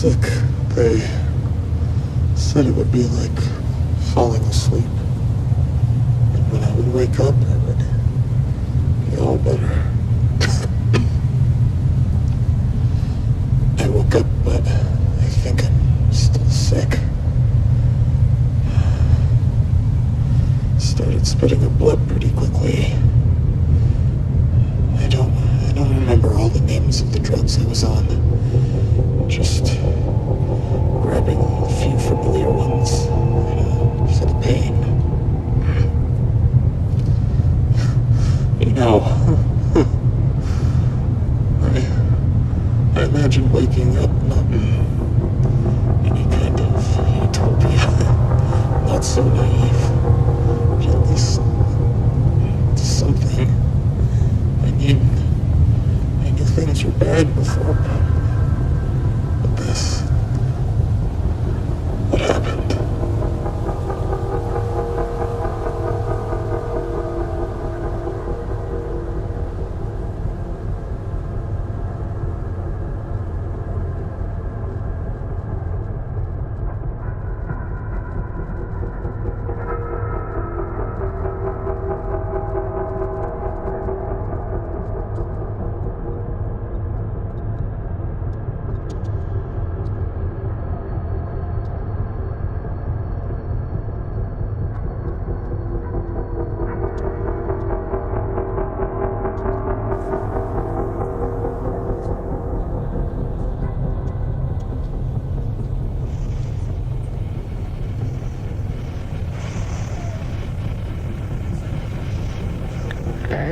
sick, they said it would be like falling asleep. And when I would wake up, I would feel better. I woke up, but I think I'm still sick. Started spitting up blood pretty quickly. I don't remember all the names of the drugs I was on. Just grabbing a few familiar ones for the pain. You know, I imagine waking up not in any kind of utopia, not so naive, but at least something. I knew things were bad before, but this, what happened?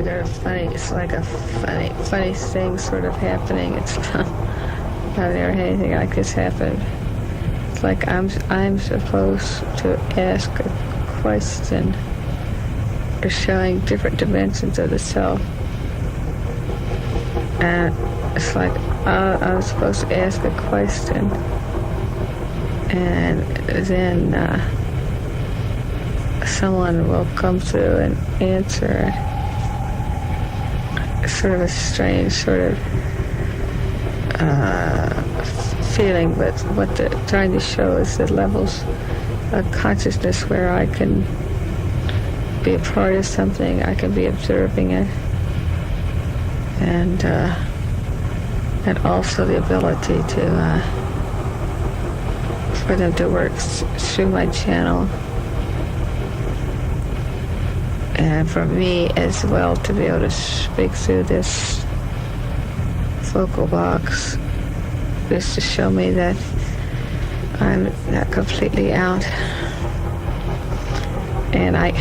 They're funny. It's like a funny thing sort of happening. It's not. I've never had anything like this happen. It's like I'm supposed to ask a question, or showing different dimensions of the self, and it's like I'm supposed to ask a question, and then someone will come through and answer. Sort of a strange sort of feeling, but what they're trying to show is the levels of consciousness where I can be a part of something, I can be observing it, and also the ability to for them to work through my channel. And for me as well to be able to speak through this focal box, just to show me that I'm not completely out. And I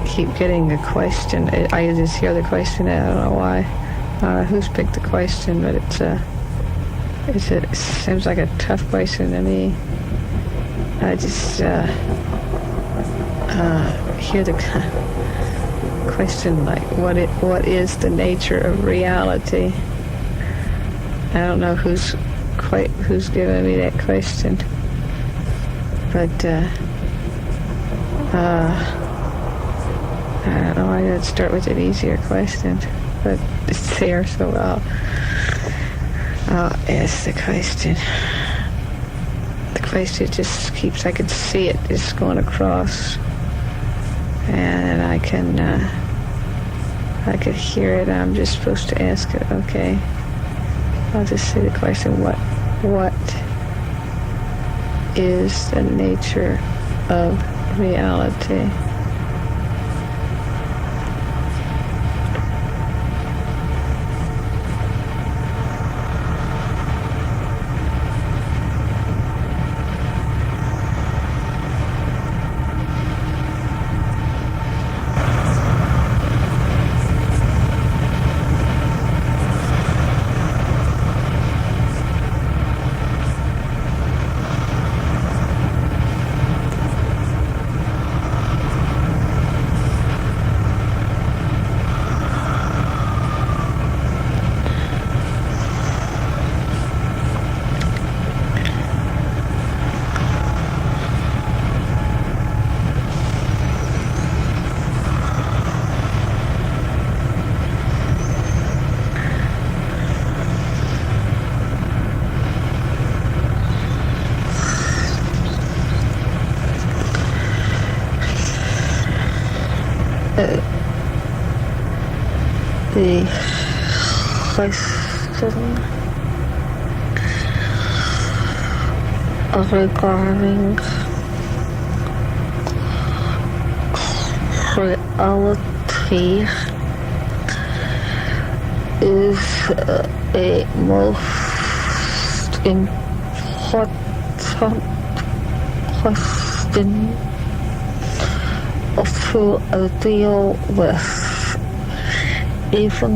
keep getting a question. I just hear the question. I don't know why. I don't know who's picked the question, but it seems like a tough question to me. I just hear the question like, what is the nature of reality? I don't know who's given me that question, but I don't know. I gotta start with an easier question, but it's there, so I'll ask the question. The question just keeps. I can see it just going across. And I could hear it. I'm just supposed to ask it. Okay, I'll just say the question: What is the nature of reality? the question regarding reality is a most important question to deal with, even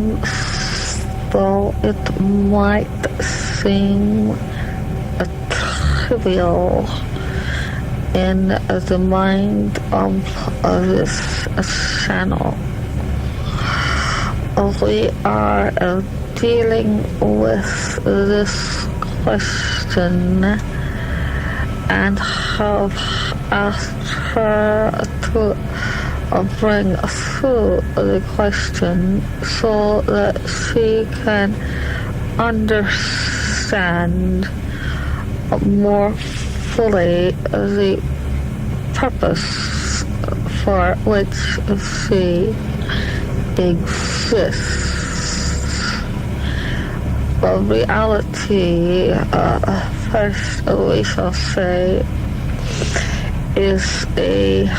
though it might seem trivial in the mind of this channel. We are dealing with this question and have asked her to bring through the question so that she can understand more fully the purpose for which she exists. Well, reality, first we shall say, is a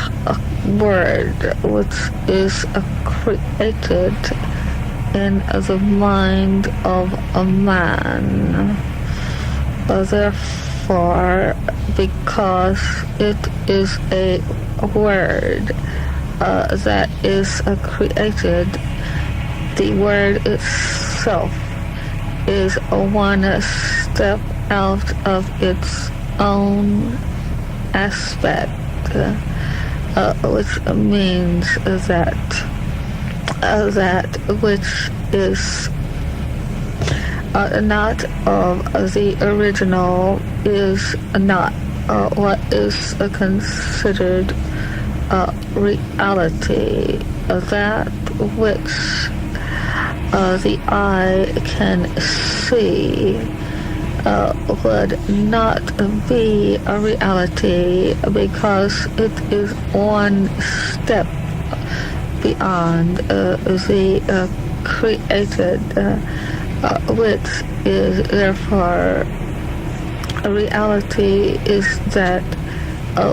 word which is created in the mind of a man. Therefore, because it is a word that is created, the word itself is one step out of its own aspect, which means that that which is not of the original is not what is considered reality. That which the eye can see would not be a reality because it is one step beyond the created, which is therefore a reality is that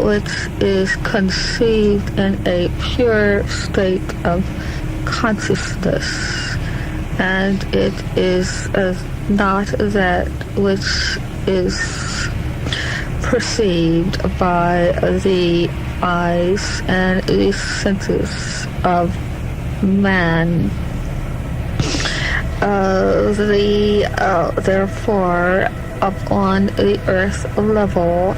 which is conceived in a pure state of consciousness, and it is not that which is perceived by the eyes and the senses of man. Therefore, upon the earth level,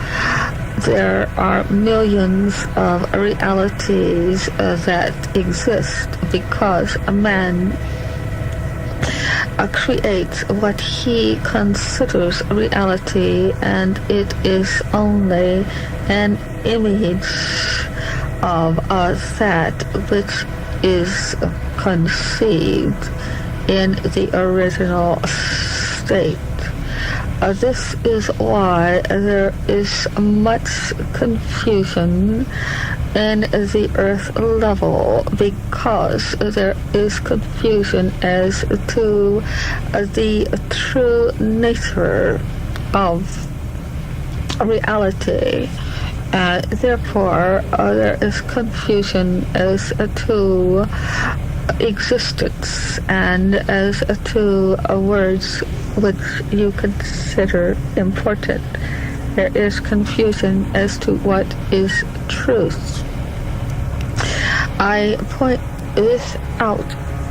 there are millions of realities that exist because a man creates what he considers reality, and it is only an image of that which is conceived in the original state. This is why there is much confusion in the earth level, because there is confusion as to the true nature of reality. Therefore, there is confusion as to existence and as to words which you consider important. There is confusion as to what is truth. I point this out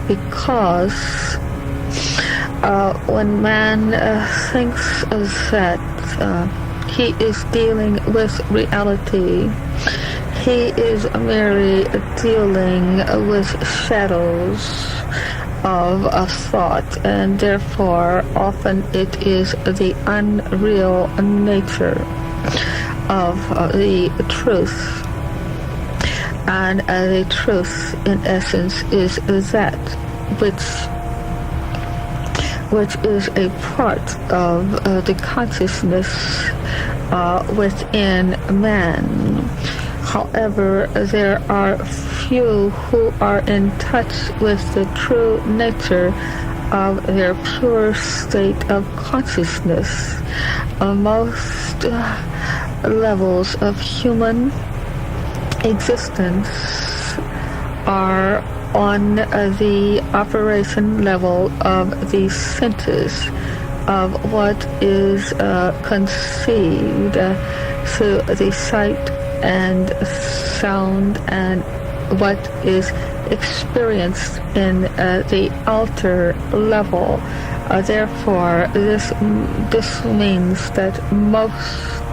because when man thinks that he is dealing with reality, he is merely dealing with shadows of a thought, and therefore often it is the unreal nature of the truth. And the truth, in essence, is that which is a part of the consciousness within man. However, there are few who are in touch with the true nature of their pure state of consciousness. Most levels of human existence are on the operation level of the senses of what is conceived through the sight and sound and what is experienced in the outer level. Therefore, this means that most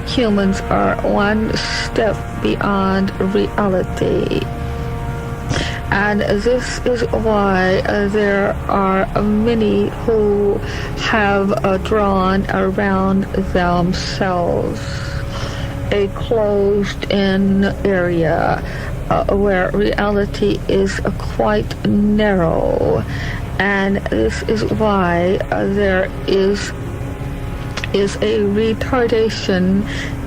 humans are one step beyond reality. And this is why there are many who have drawn around themselves a closed-in area where reality is quite narrow. And this is why there is a retardation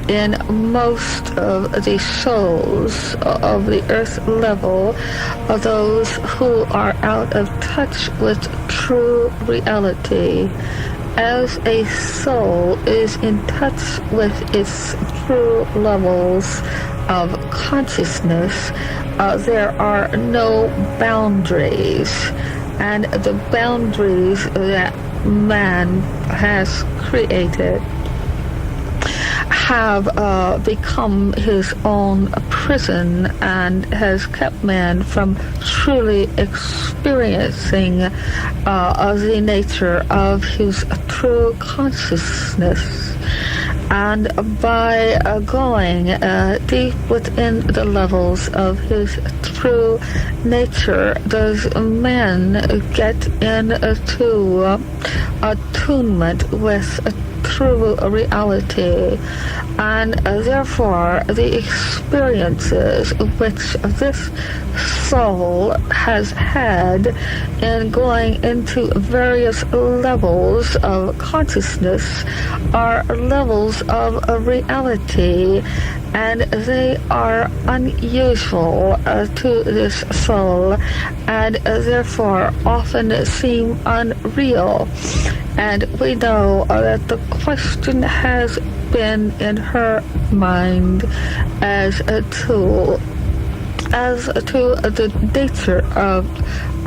in most of the souls of the earth level, of those who are out of touch with true reality. As a soul is in touch with its true levels of consciousness, there are no boundaries, and the boundaries that man has created have become his own prison and has kept man from truly experiencing the nature of his true consciousness. And by going deep within the levels of his true nature, does man get into attunement with true reality, and therefore the experiences which this soul has had in going into various levels of consciousness are levels of reality, and they are unusual to this soul, and therefore often seem unreal. And we know that the question has been in her mind as to the nature of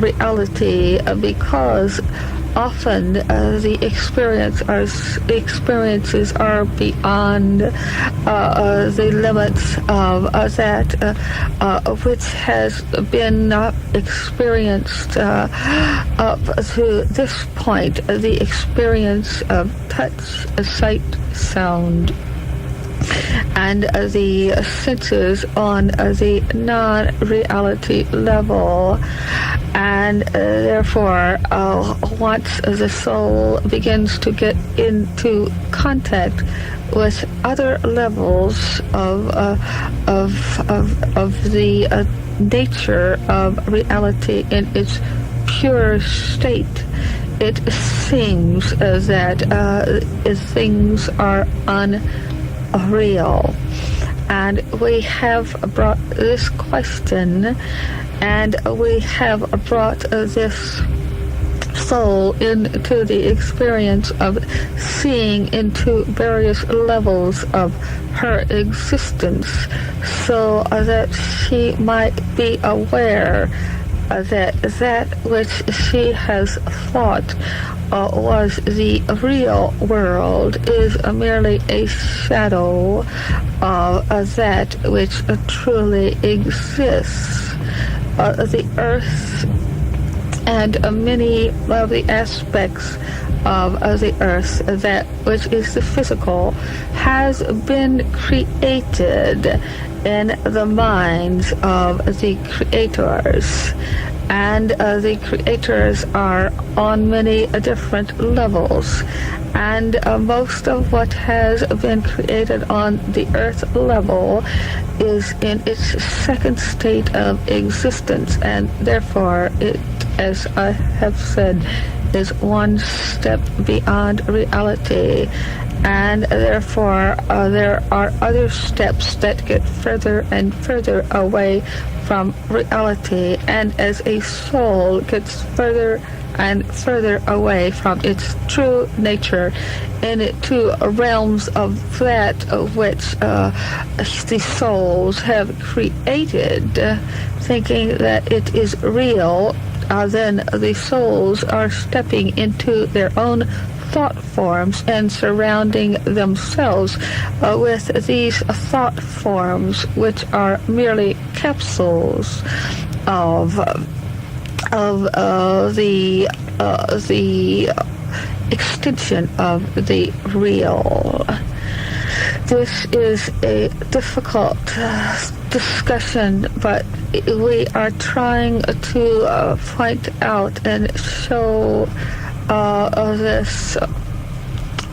reality, because often the experiences are beyond the limits of that which has been experienced up to this point, the experience of touch, sight, sound, and the senses on the non-reality level. And therefore, once the soul begins to get into contact with other levels of the nature of reality in its pure state, it seems that things are unreal. And we have brought this question, and we have brought this soul into the experience of seeing into various levels of her existence, so that she might be aware that which she has thought was the real world is merely a shadow of that which truly exists. The earth and many of the aspects of the earth, that which is the physical, has been created in the minds of the creators. And the creators are on many different levels. And most of what has been created on the earth level is in its second state of existence, and therefore it, as I have said, is one step beyond reality. and therefore there are other steps that get further and further away from reality, and as a soul gets further and further away from its true nature into realms of that which the souls have created, thinking that it is real, then the souls are stepping into their own thought forms and surrounding themselves with these thought forms, which are merely capsules of the extension of the real. This is a difficult discussion, but we are trying to point out and show this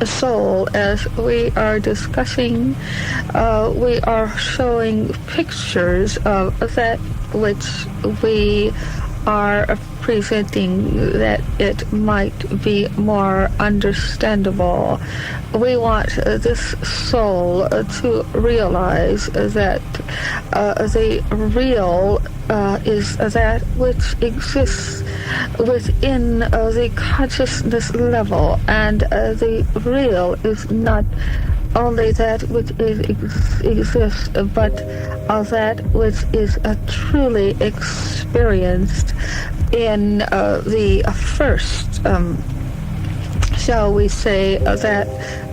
soul as we are discussing. We are showing pictures of that which we are presenting, that it might be more understandable. We want this soul to realize that the real is that which exists within the consciousness level, and the real is not only that which exists, but that which is truly experienced in the first, shall we say, that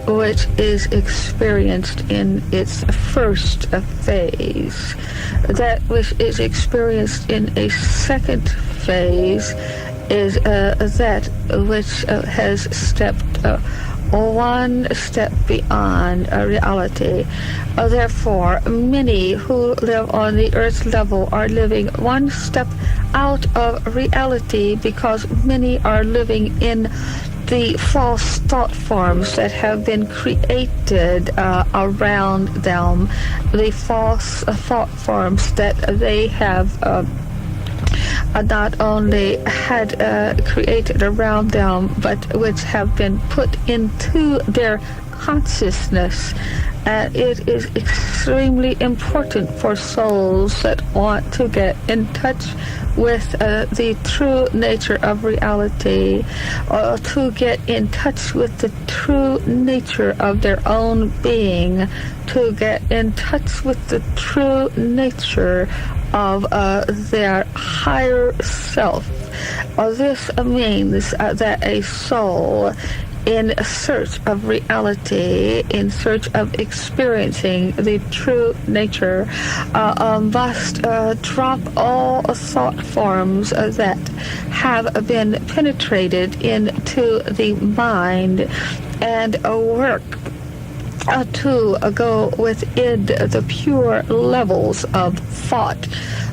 which is experienced in its first phase. That which is experienced in a second phase is that which has stepped one step beyond reality. Therefore, many who live on the earth level are living one step out of reality, because many are living in the false thought forms that have been created around them, the false thought forms that they have not only had created around them, but which have been put into their consciousness. And it is extremely important for souls that want to get in touch with the true nature of reality, to get in touch with the true nature of their own being, to get in touch with the true nature of their higher self. This means that a soul in search of reality, in search of experiencing the true nature, must drop all thought forms that have been penetrated into the mind and work to go within the pure levels of thought.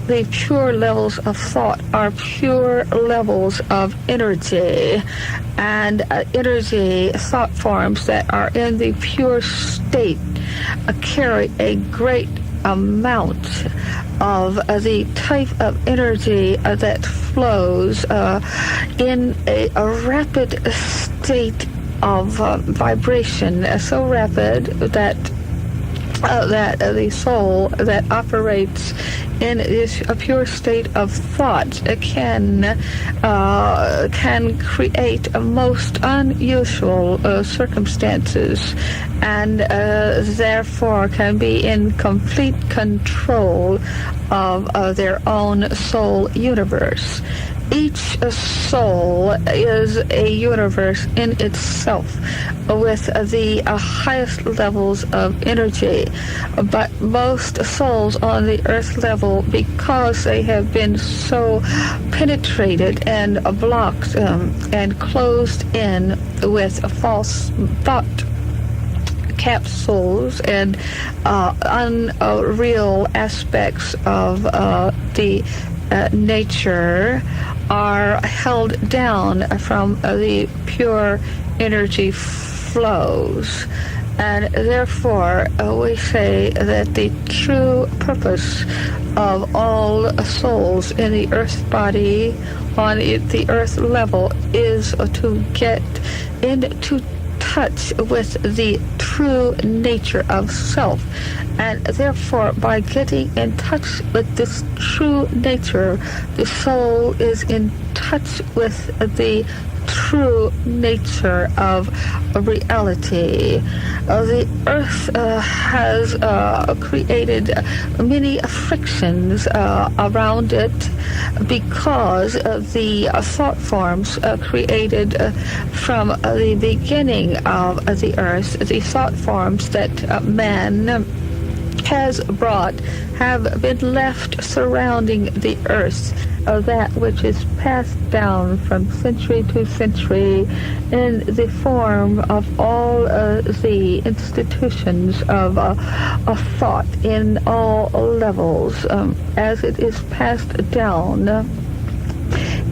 The pure levels of thought are pure levels of energy, and energy thought forms that are in the pure state carry a great amount of the type of energy that flows in a rapid state of vibration, so rapid that the soul that operates in this pure state of thought can create most unusual circumstances, and therefore can be in complete control of their own soul universe. Each soul is a universe in itself with the highest levels of energy, but most souls on the earth level, because they have been so penetrated and blocked and closed in with false thought capsules and unreal aspects of the nature, are held down from the pure energy flows. And therefore, we say that the true purpose of all souls in the earth body, on the earth level, is to get into touch with the true nature of self. And therefore, by getting in touch with this true nature, the soul is in touch with the true nature of reality. The earth has created many frictions around it because of the thought forms created from the beginning of the earth, the thought forms that man has brought have been left surrounding the earth, that which is passed down from century to century in the form of all the institutions of thought in all levels. As it is passed down,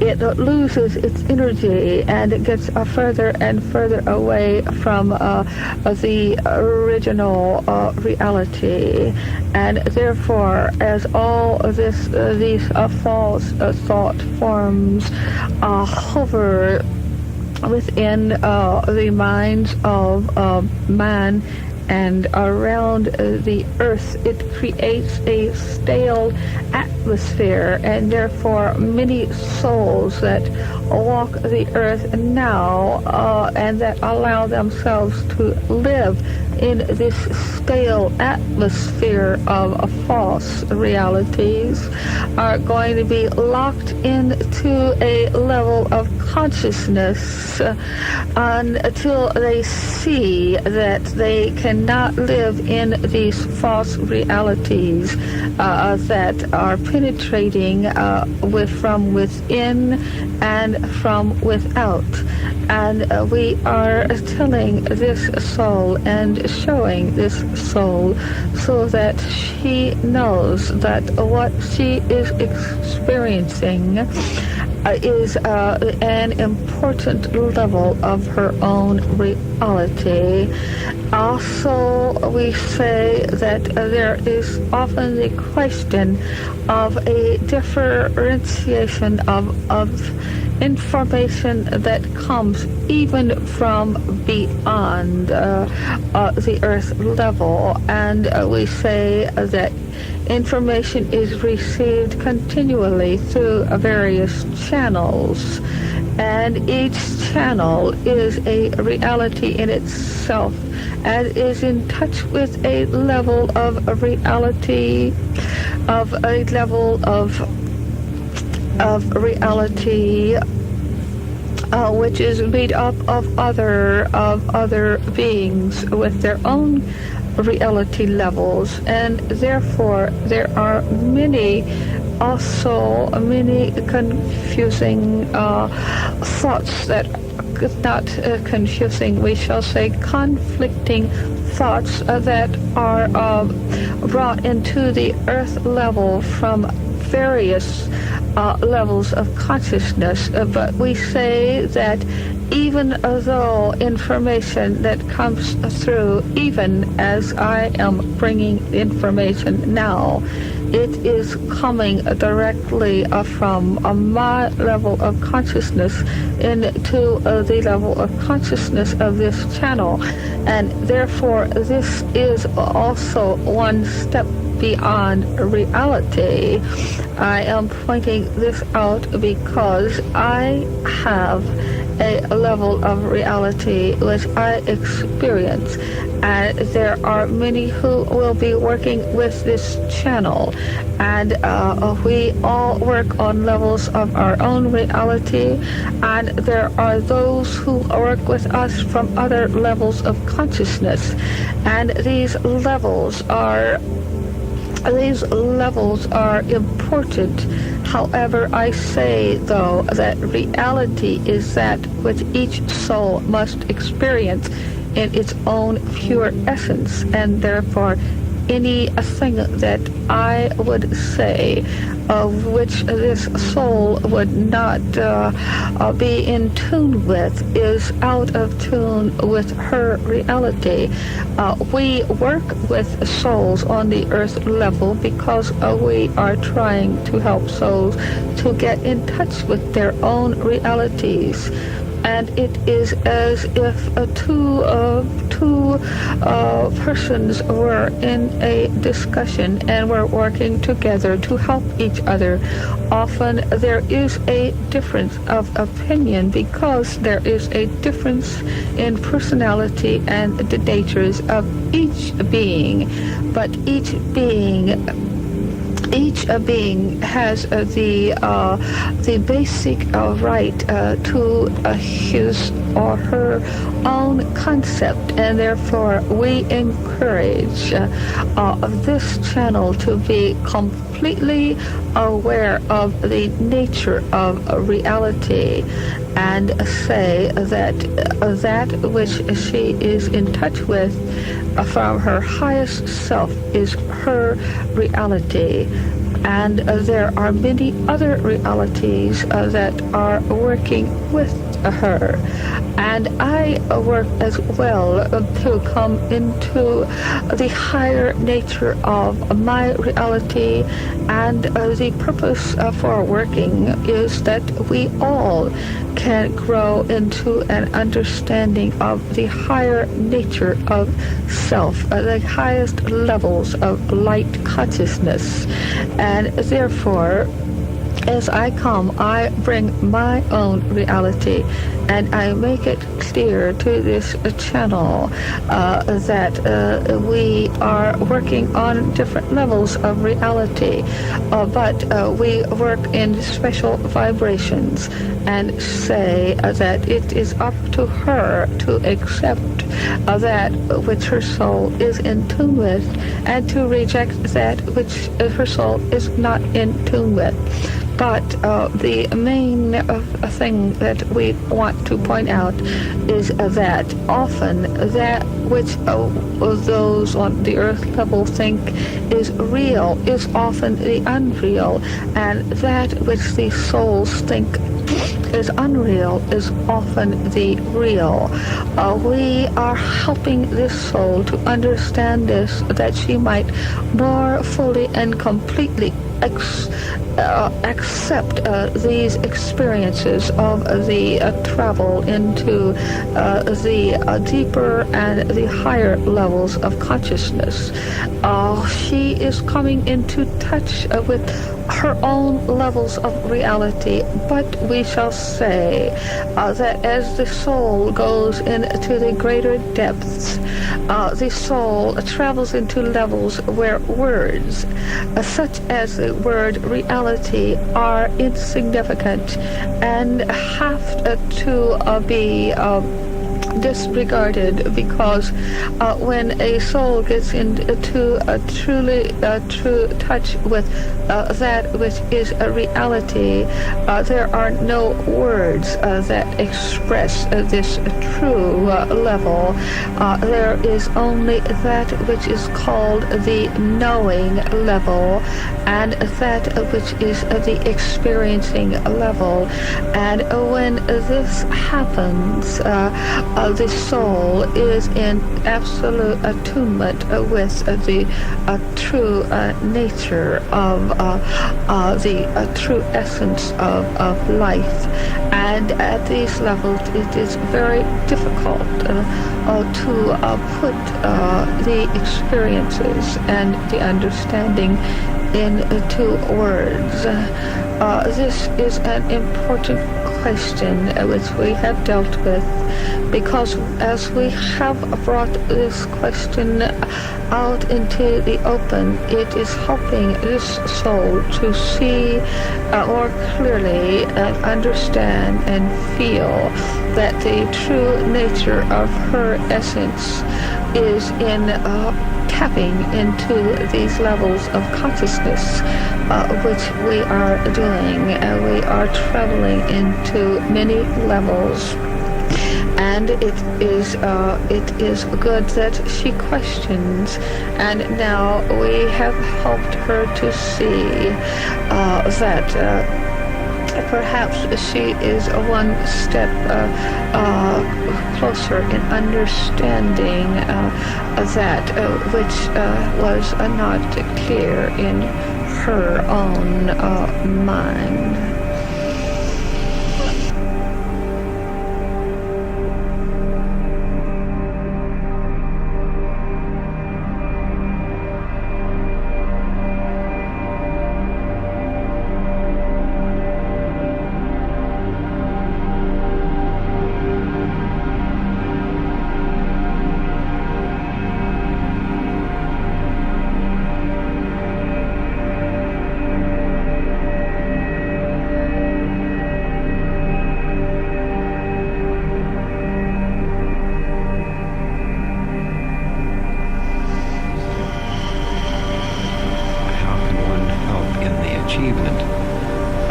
it loses its energy and it gets further and further away from the original reality. And therefore, as all of these false thought forms hover within the minds of man and around the earth, it creates a stale atmosphere, and therefore many souls that walk the earth now and that allow themselves to live in this stale atmosphere of false realities are going to be locked into a level of consciousness until they see that they cannot live in these false realities that are penetrating from within and from without. And we are telling this soul and showing this soul so that she knows that what she is experiencing is an important level of her own reality. Also, we say that there is often the question of a differentiation of information that comes even from beyond the earth level, and we say that information is received continually through various channels, and each channel is a reality in itself and is in touch with a level of reality, which is made up of other beings with their own reality levels, and therefore there are many confusing thoughts that not confusing, we shall say conflicting thoughts that are brought into the earth level from various levels of consciousness. But we say that even though information that comes through, even as I am bringing information now, it is coming directly from my level of consciousness into the level of consciousness of this channel. And therefore, this is also one step beyond reality. I am pointing this out because I have a level of reality which I experience, and there are many who will be working with this channel, and we all work on levels of our own reality, and there are those who work with us from other levels of consciousness, and these levels are important. However, I say, though, that reality is that which each soul must experience in its own pure essence, and therefore anything that I would say of which this soul would not be in tune with is out of tune with her reality. We work with souls on the earth level because we are trying to help souls to get in touch with their own realities. and it is as if two persons were in a discussion and were working together to help each other. Often there is a difference of opinion because there is a difference in personality and the natures of each being, but each being has the basic right to his or her own concept, and therefore we encourage this channel to be completely aware of the nature of reality, and say that that which she is in touch with from her highest self is her reality. And there are many other realities that are working with her. And I work as well to come into the higher nature of my reality. And the purpose for working is that we all can grow into an understanding of the higher nature of self, the highest levels of light consciousness. And therefore, as I come, I bring my own reality, and I make it clear to this channel that we are working on different levels of reality, but we work in special vibrations, and say that it is up to her to accept that which her soul is in tune with, and to reject that which her soul is not in tune with. But the main thing that we want to point out is that often that which those on the earth level think is real is often the unreal, and that which the souls think is unreal is often the real. We are helping this soul to understand this, that she might more fully and completely accept these experiences of the travel into the deeper and the higher levels of consciousness. She is coming into touch with her own levels of reality, but we shall say that as the soul goes into the greater depths, the soul travels into levels where words, such as the word reality, are insignificant and have to be disregarded, because when a soul gets into a true touch with that which is a reality, there are no words that express this true level. There is only that which is called the knowing level, and that which is the experiencing level. And when this happens, the soul is in absolute attunement with the true nature of the true essence of life. And at these levels, it is very difficult to put the experiences and the understanding into words. This is an important question which we have dealt with, because as we have brought this question out into the open, it is helping this soul to see more clearly and understand and feel that the true nature of her essence is in tapping into these levels of consciousness, which we are doing. We are traveling into many levels. And it is good that she questions, and now we have helped her to see that perhaps she is one step closer in understanding that which was not clear in her own mind.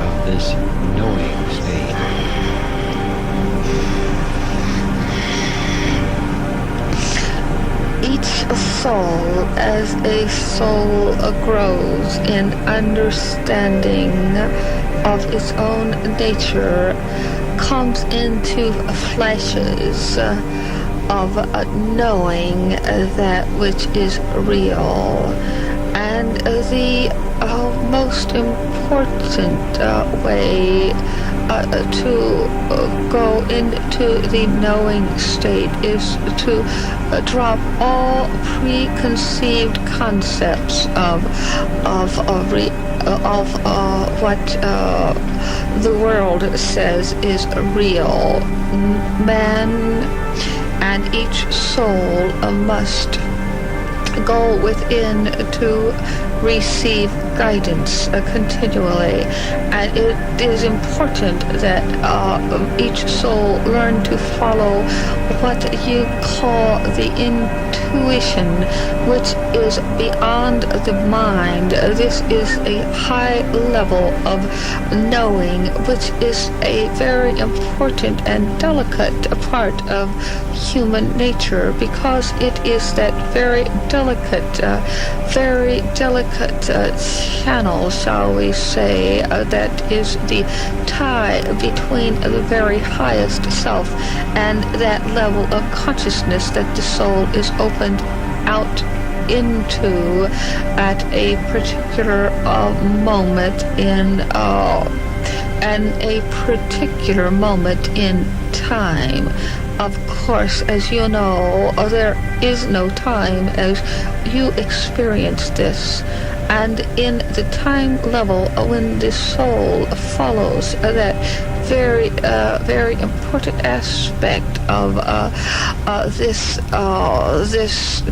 of this knowing state? Each soul, as a soul grows in understanding of its own nature, comes into flashes of knowing that which is real. And the most important way to go into the knowing state is to drop all preconceived concepts of what the world says is real. Man and each soul must go within to receive guidance continually, and it is important that each soul learn to follow what you call the intuition, which is beyond the mind. This is a high level of knowing, which is a very important and delicate part of human nature, because it is that very delicate channel, shall we say, that is the tie between the very highest self and that level of consciousness that the soul is opened out into at a particular moment in time. Of course, as you know, there is no time as you experience this. And in the time level, when the soul follows that very important aspect of this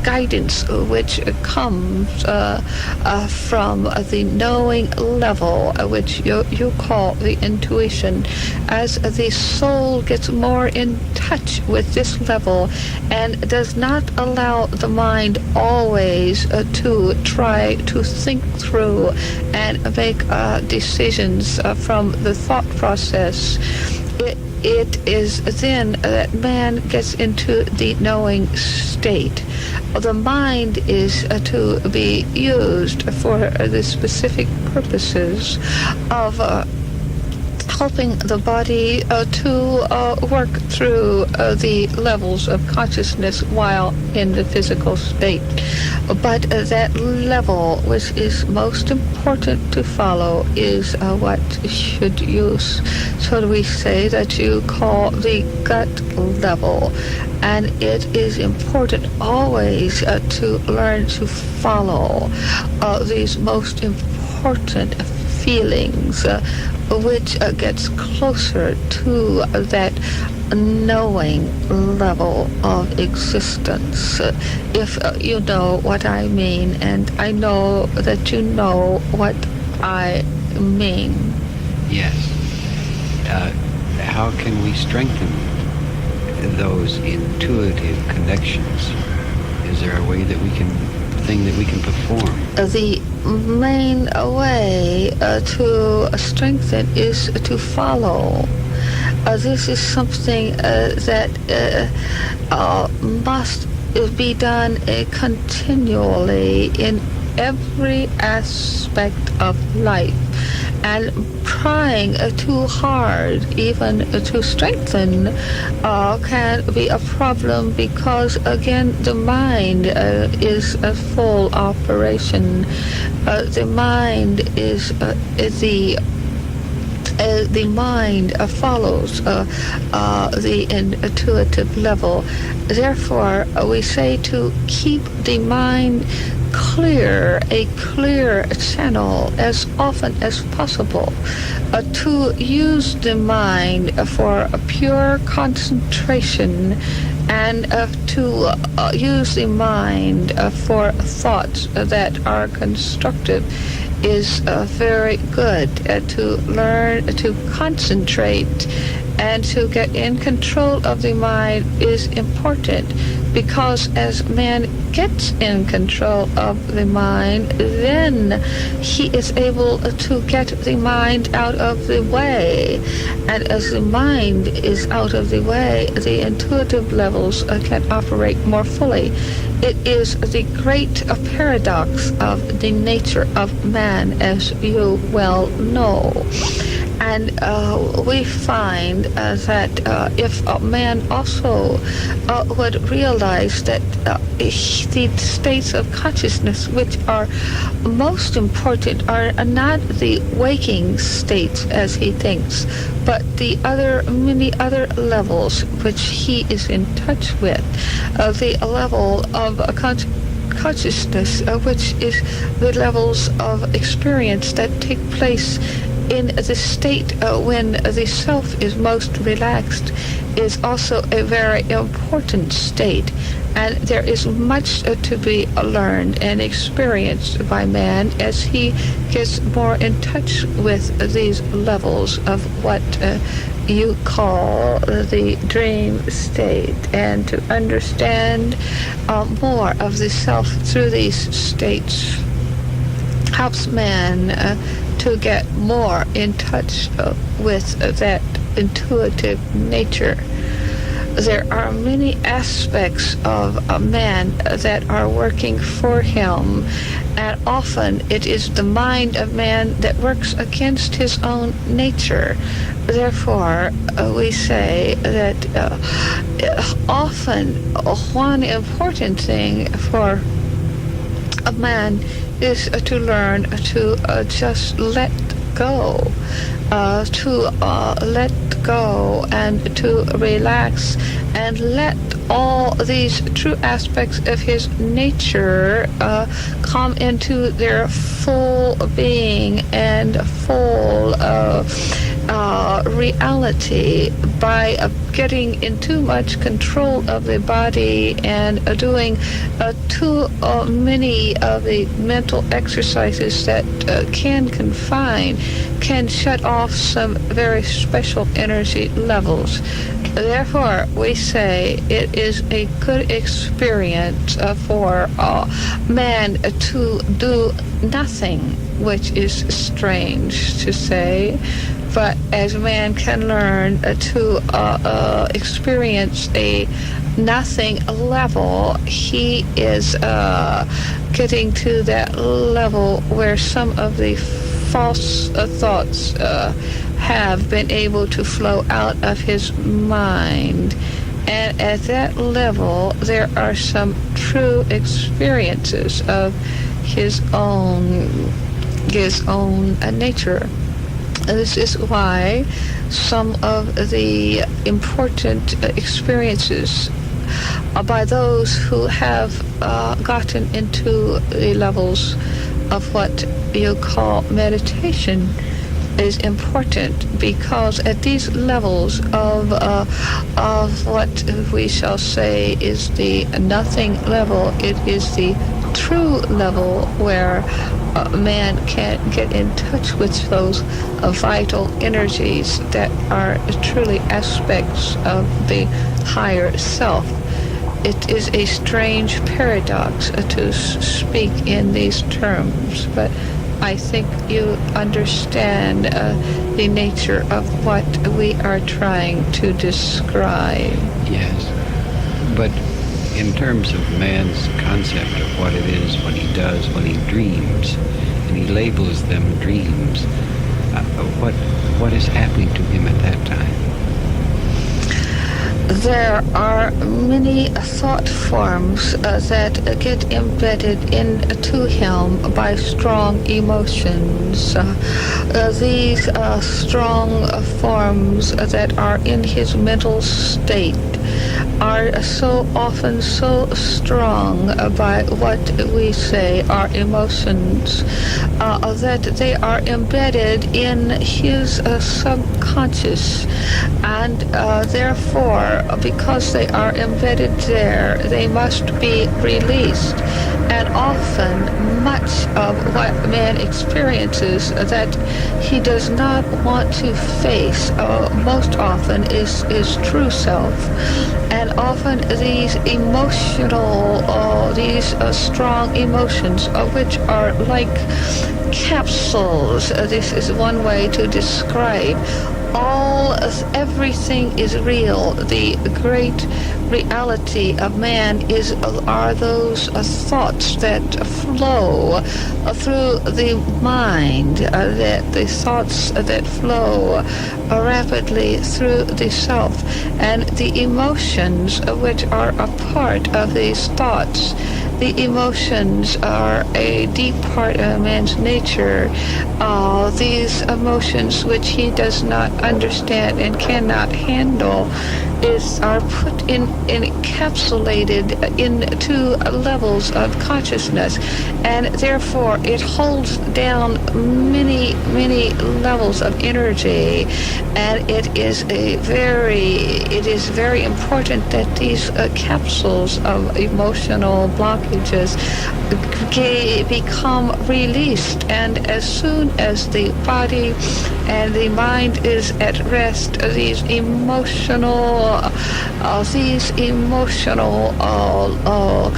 guidance, which comes from the knowing level, which you call the intuition. As the soul gets more in touch with this level and does not allow the mind always to try to think through and make decisions from the thought process, it is then that man gets into the knowing state. The mind is to be used for the specific purposes of helping the body to work through the levels of consciousness while in the physical state. But that level, which is most important to follow, is what should you, so we say, that you call the gut level. And it is important always to learn to follow these most important feelings, which gets closer to that knowing level of existence, if you know what I mean, and I know that you know what I mean. Yes. How can we strengthen those intuitive connections? Is there a way that we can perform? The main way to strengthen is to follow. This is something that must be done continually in every aspect of life. And trying too hard even to strengthen can be a problem, because again the mind is a full operation. The mind is the mind follows the intuitive level. Therefore, we say to keep the mind clear, a clear channel as often as possible, to use the mind for a pure concentration, and to use the mind for thoughts that are constructive is very good. To learn to concentrate And to get in control of the mind is important, because as man gets in control of the mind, then he is able to get the mind out of the way. And as the mind is out of the way, the intuitive levels can operate more fully. It is the great paradox of the nature of man, as you well know. And we find that if a man also would realize that the states of consciousness which are most important are not the waking states as he thinks, but the many other levels which he is in touch with, the level of consciousness, which is the levels of experience that take place in the state when the self is most relaxed, is also a very important state. And there is much to be learned and experienced by man as he gets more in touch with these levels of what you call the dream state, and to understand more of the self through these states helps man to get more in touch with that intuitive nature. There are many aspects of a man that are working for him, and often it is the mind of man that works against his own nature. Therefore, we say that often one important thing for a man is to learn to just let go, let go and to relax and let all these true aspects of his nature come into their full being and full reality. By getting in too much control of the body and doing too many of the mental exercises that can shut off some very special energy levels. Therefore, we say it is a good experience for man to do nothing, which is strange to say. But as man can learn to experience a nothing level, he is getting to that level where some of the false thoughts have been able to flow out of his mind. And at that level, there are some true experiences of his own nature. This is why some of the important experiences by those who have gotten into the levels of what you call meditation is important, because at these levels of what we shall say is the nothing level, it is the true level where man can get in touch with those vital energies that are truly aspects of the higher self. It is a strange paradox to speak in these terms, but I think you understand the nature of what we are trying to describe. Yes, but in terms of man's concept of what it is, what he does, when he dreams, and he labels them dreams, what is happening to him at that time? There are many thought forms that get embedded into him by strong emotions. These strong forms that are in his mental state are so often so strong by what we say are emotions that they are embedded in his subconscious, and therefore because they are embedded there, they must be released. And often, much of what man experiences that he does not want to face, most often is true self. And often these emotional, these strong emotions, which are like capsules, this is one way to describe. Everything is real. The great reality of man are those thoughts that flow through the mind, that the thoughts that flow rapidly through the self, and the emotions which are a part of these thoughts. The emotions are a deep part of man's nature. These emotions which he does not understand and cannot handle are put encapsulated into levels of consciousness, and therefore it holds down many levels of energy. And it is very important that these capsules of emotional blockages become released. And as soon as the body and the mind is at rest, these emotional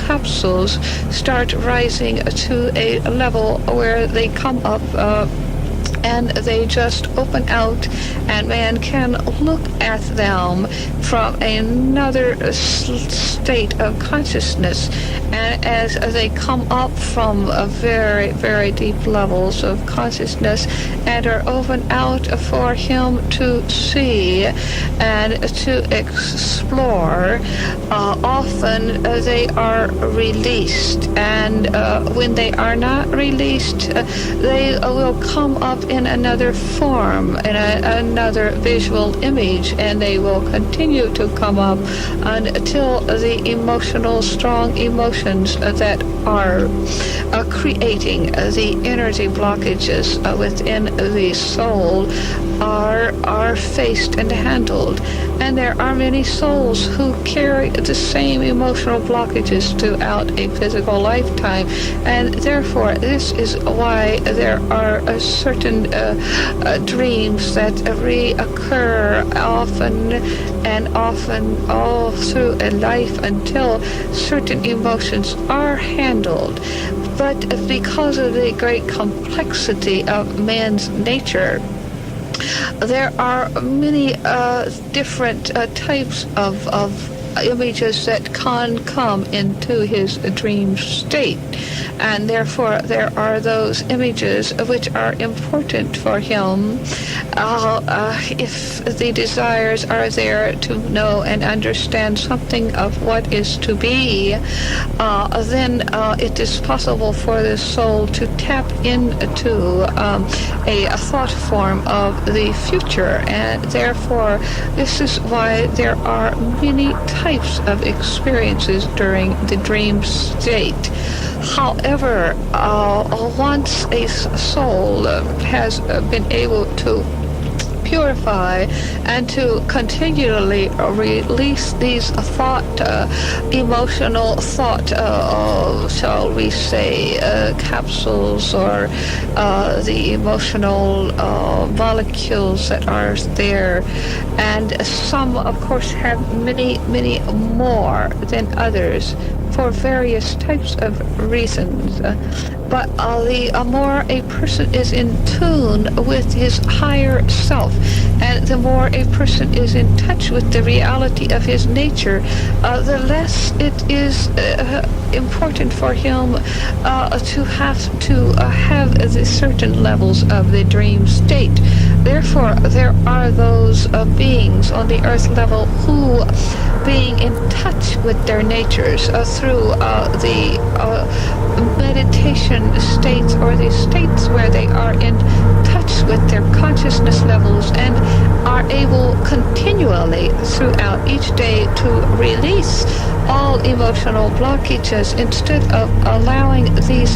capsules start rising to a level where they come up and they just open out, and man can look at them from another state of consciousness. And as they come up from very deep levels of consciousness and are opened out for him to see and to explore, often they are released. And when they are not released, they will come up in another form, in another visual image, and they will continue to come up until the strong emotions that are creating the energy blockages within the soul are faced and handled. And there are many souls who carry the same emotional blockages throughout a physical lifetime, and therefore this is why there are certain dreams that reoccur often all through a life until certain emotions are handled. But because of the great complexity of man's nature, there are many different types of images that can come into his dream state. And therefore there are those images which are important for him. If the desires are there to know and understand something of what is to be, then it is possible for the soul to tap into a thought form of the future. And therefore this is why there are many types of experiences during the dream state. However, once a soul has been able to purify and to continually release these emotional thought, shall we say, capsules, or the emotional molecules that are there. And some, of course, have many more than others for various types of reasons. But the more a person is in tune with his higher self, and the more a person is in touch with the reality of his nature, the less it is important for him to have the certain levels of the dream state. Therefore, there are those beings on the earth level who, being in touch with their natures through the meditation states, or the states where they are in touch with their consciousness levels and are able continually throughout each day to release all emotional blockages, instead of allowing these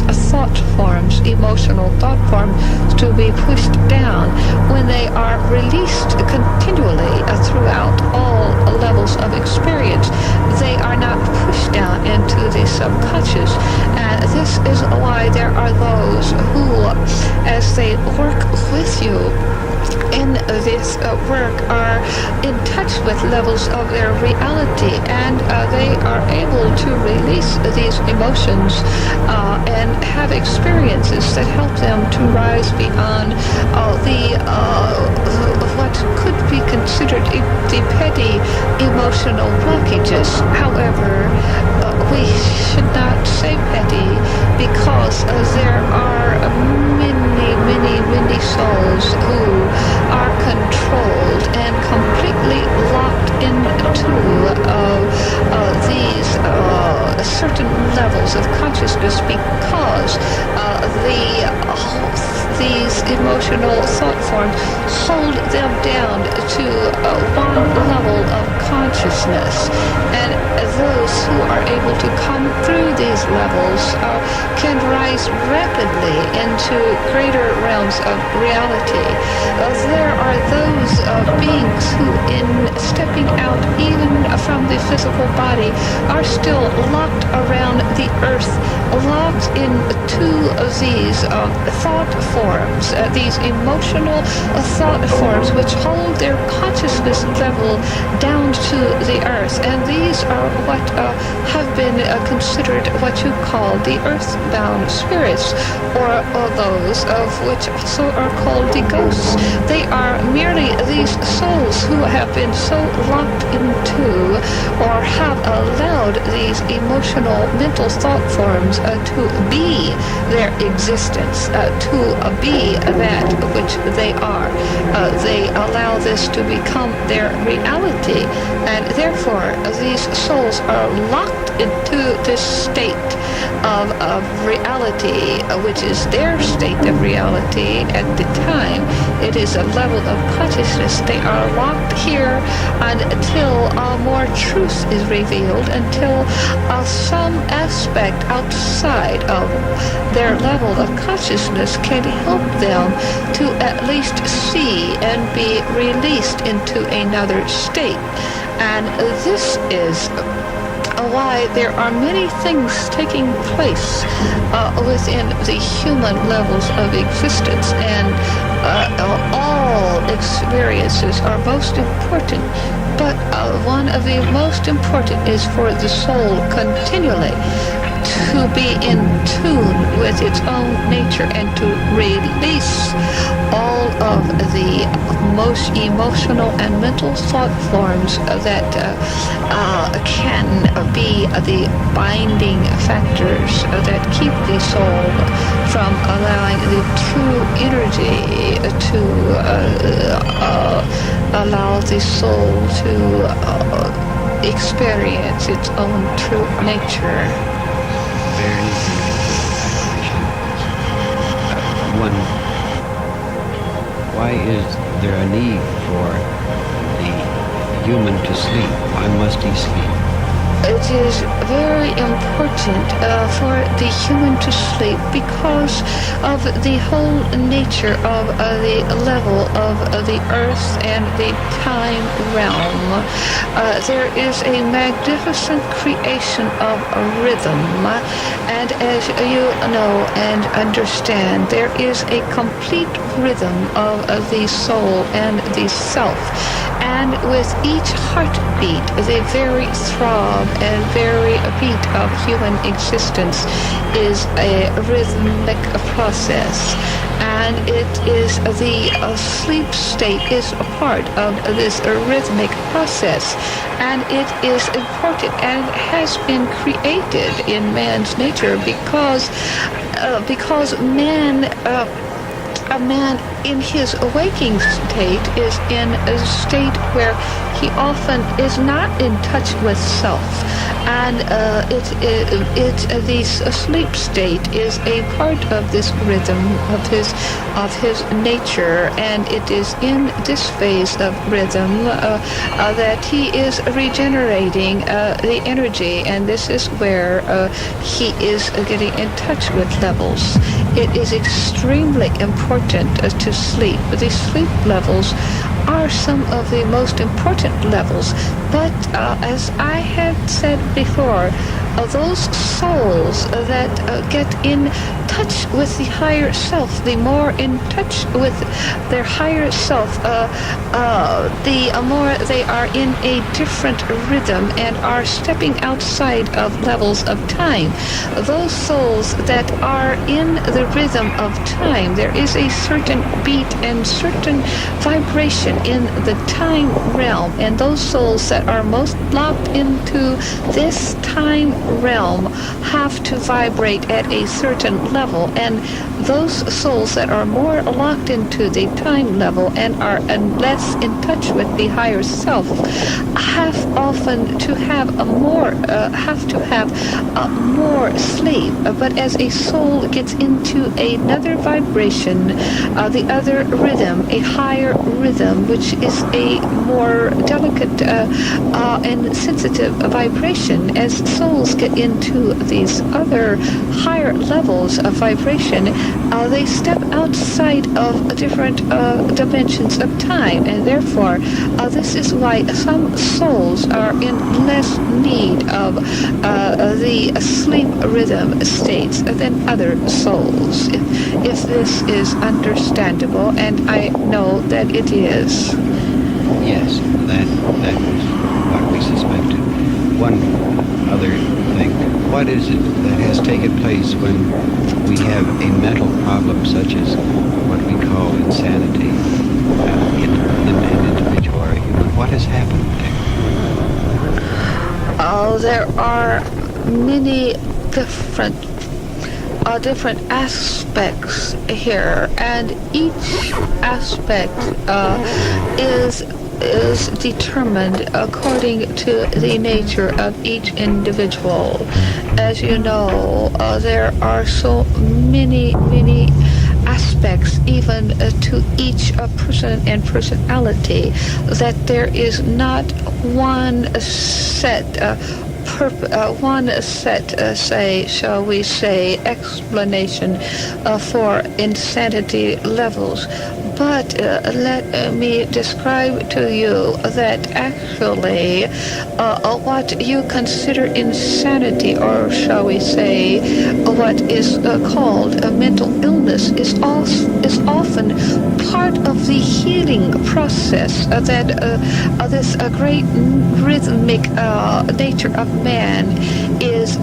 emotional thought forms to be pushed down. When they are released continually throughout all levels of experience, they are not pushed down into the subconscious. And this is why there are those who, as they work with you in this work, are in touch with levels of their reality, and they are able to release these emotions and have experiences that help them to rise beyond what could be considered the petty emotional blockages. However, we should not say petty, because there are many souls who are controlled and completely locked into these certain levels of consciousness, because these emotional thought forms hold them down to one level of consciousness. And those who are able to come through these levels can rise rapidly into greater realms of reality. There are those beings who, in stepping out even from the physical body, are still locked around the earth, locked into these thought forms, these emotional thought forms, which hold their consciousness level down to the earth. And these are what have been considered what you call the earthbound spirits, or those of which also are called the ghosts. They are merely these souls who have been so locked into, or have allowed these emotional mental thought forms to be their existence, to be that which they are. They allow this to become their reality, and therefore these souls are locked into this state of reality, which is their state of reality at the time. It is a level of consciousness. They are locked here until more truth is revealed, until some aspect outside of their level of consciousness can help them to at least see and be released into another state. And this is why there are many things taking place within the human levels of existence, and all experiences are most important. But one of the most important is for the soul continually to be in tune with its own nature and to release all of the most emotional and mental thought forms that can be the binding factors that keep the soul from allowing the true energy to allow the soul to experience its own true nature. Very one, why is there a need for the human to sleep? Why must he sleep? It is very important for the human to sleep because of the whole nature of the level of the earth and the time realm. There is a magnificent creation of a rhythm, and as you know and understand, there is a complete rhythm of the soul and the self. And with each heartbeat, the very throb and very beat of human existence is a rhythmic process. And it is the sleep state is a part of this rhythmic process. And it is important and has been created in man's nature because a man in his waking state is in a state where he often is not in touch with self, and the sleep state is a part of this rhythm of his nature, and it is in this phase of rhythm that he is regenerating the energy, and this is where he is getting in touch with levels. It is extremely important to sleep. The sleep levels are some of the most important levels. But as I had said before, those souls that get in touch with the higher self, the more in touch with their higher self, the more they are in a different rhythm and are stepping outside of levels of time. Those souls that are in the rhythm of time, there is a certain beat and certain vibration in the time realm, and those souls that are most locked into this time realm have to vibrate at a certain level, and those souls that are more locked into the time level and are less in touch with the higher self have often to have more sleep. But as a soul gets into another vibration, the other rhythm, a higher rhythm, which is a more delicate and sensitive vibration, as souls get into these other higher levels of vibration, they step outside of different dimensions of time, and therefore this is why some souls are in less need of the sleep rhythm states than other souls, if this is understandable, and I know that it is. Yes, that was what we suspected. One other thing, what is it that has taken place when we have a mental problem such as what we call insanity in an individual or a human? What has happened there? There are many different aspects here, and each aspect is determined according to the nature of each individual. As you know, there are so many aspects even to each person and personality that there is not one set shall we say, explanation for insanity levels. But let me describe to you that actually what you consider insanity, or shall we say what is called a mental illness, is often part of the healing process that this great rhythmic nature of man is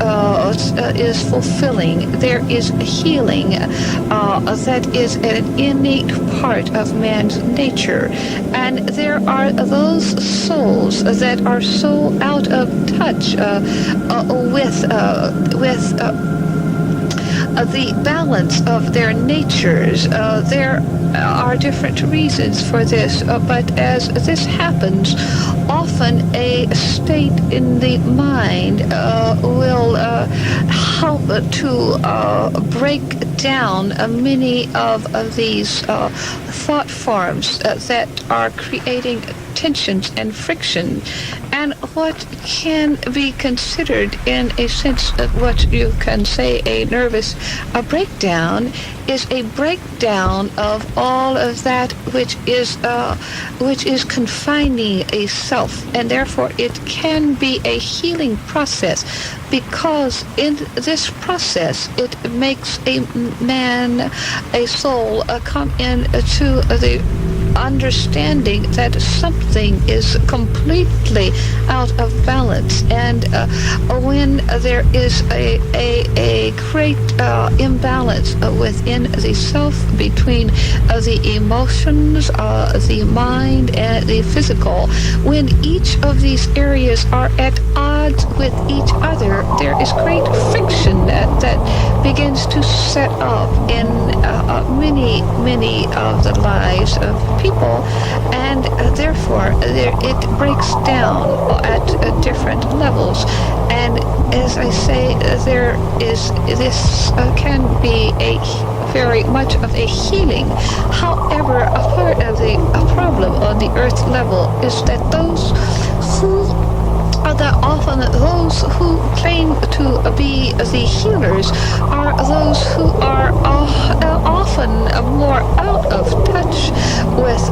fulfilling. There is healing that is an innate part of man's nature, and there are those souls that are so out of touch with the balance of their natures. There are different reasons for this, but as this happens, often a state in the mind will help to break down many of these thought forms that are creating tensions and friction. And what can be considered in a sense of what you can say a nervous breakdown is a breakdown of all of that which is confining a self, and therefore it can be a healing process, because in this process it makes a soul come into the understanding that something is completely out of balance, and when there is a great imbalance within the self between the emotions, the mind, and the physical, when each of these areas are at odds with each other, there is great friction that begins to set up in many of the lives of people, and therefore it breaks down at different levels. And as I say, this can be a very much of a healing. However, a part of the problem on the earth level is that those who that often those who claim to be the healers are those who are often more out of touch with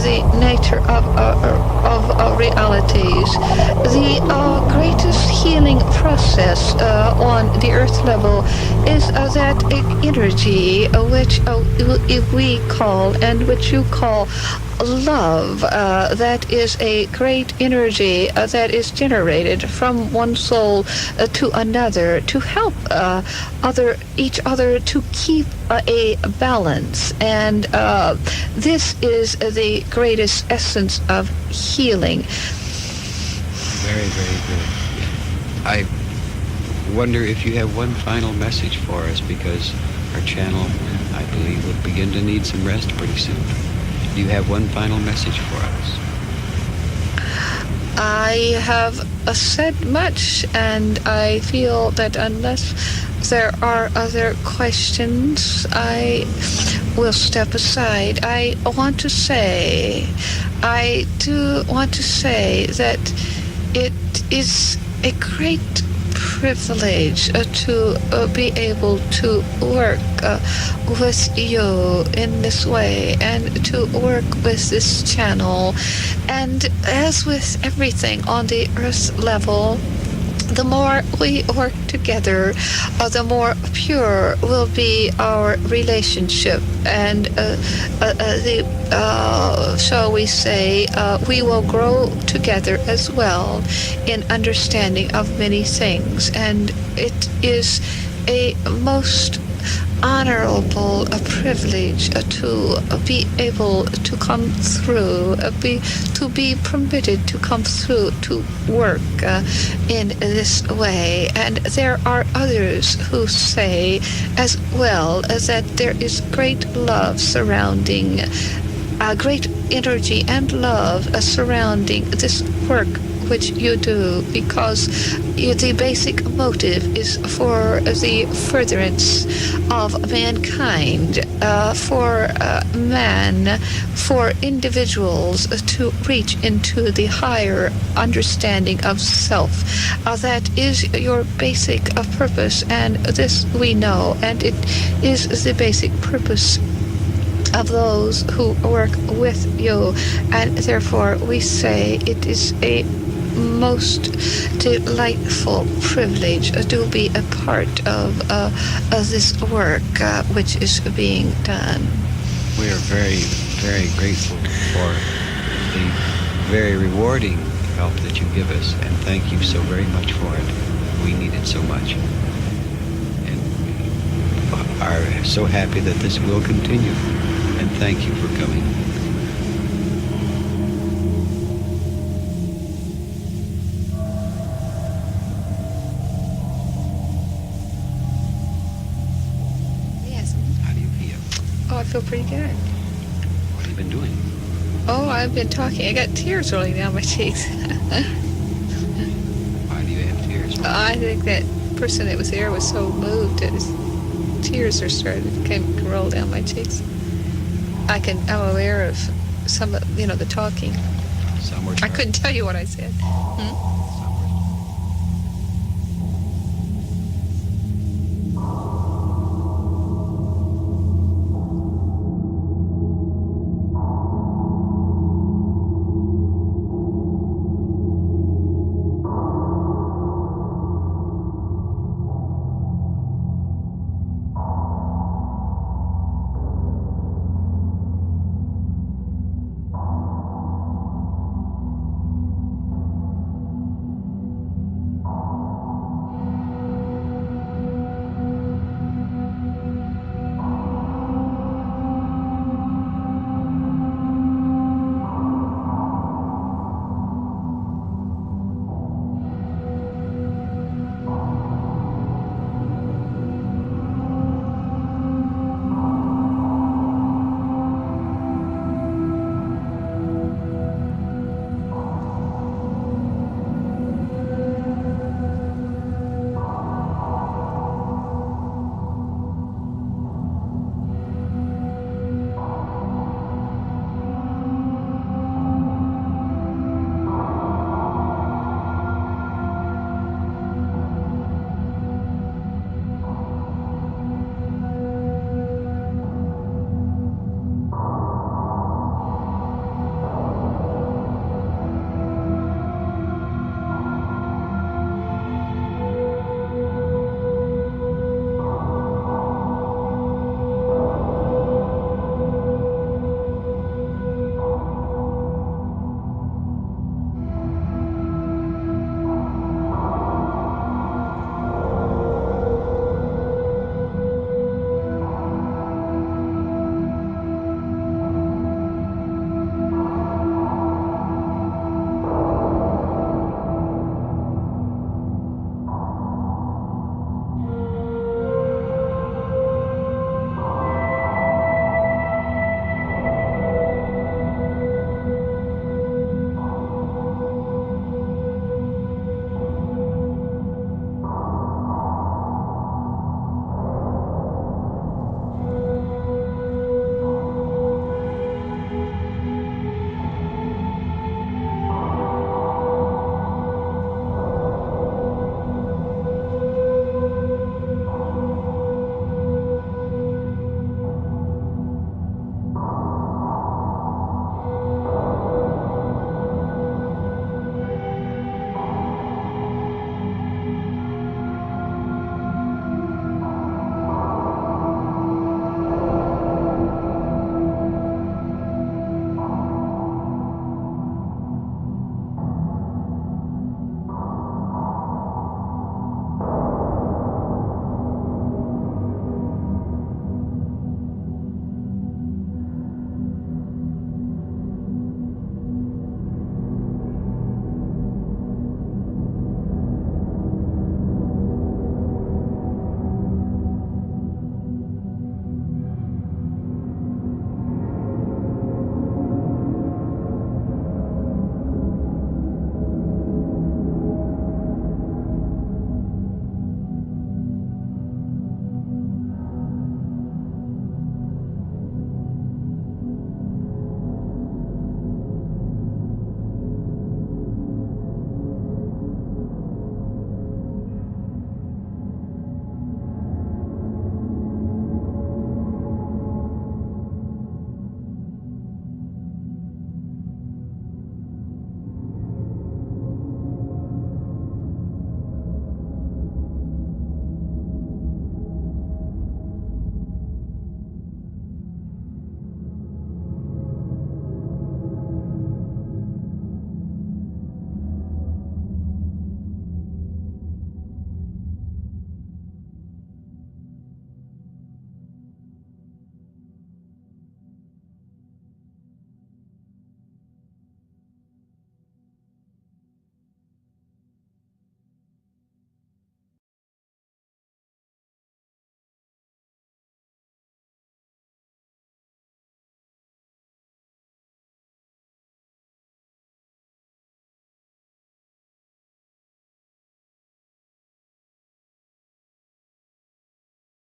the nature of realities. The greatest healing process on the earth level is that energy which we call and which you call love. That is a great energy that is generated from one soul to another to help each other to keep a balance. And this is the greatest essence of healing. Very, very good. I wonder if you have one final message for us, because our channel, I believe, will begin to need some rest pretty soon. Do you have one final message for us? I have said much, and I feel that unless there are other questions, I will step aside. I do want to say that it is a great privilege to be able to work with you in this way and to work with this channel. And as with everything on the earth level, the more we work together, the more pure will be our relationship, and shall we say, we will grow together as well in understanding of many things. And it is a most honorable privilege to be able to come through, to be permitted to come through to work in this way. And there are others who say as well that there is great love surrounding, great energy and love surrounding this work which you do, because the basic motive is for the furtherance of mankind, for man, for individuals to reach into the higher understanding of self. That is your basic purpose, and this we know, and it is the basic purpose of those who work with you, and therefore we say it is a most delightful privilege to be a part of this work which is being done. We are very, very grateful for the very rewarding help that you give us, and thank you so very much for it. We need it so much, and are so happy that this will continue, and thank you for coming. I feel pretty good. What have you been doing? Oh, I've been talking. I got tears rolling down my cheeks. Why do you have tears? I think that person that was there was so moved that his tears are starting to roll down my cheeks. I'm aware of some of, the talking. Some were I couldn't tell you what I said. Some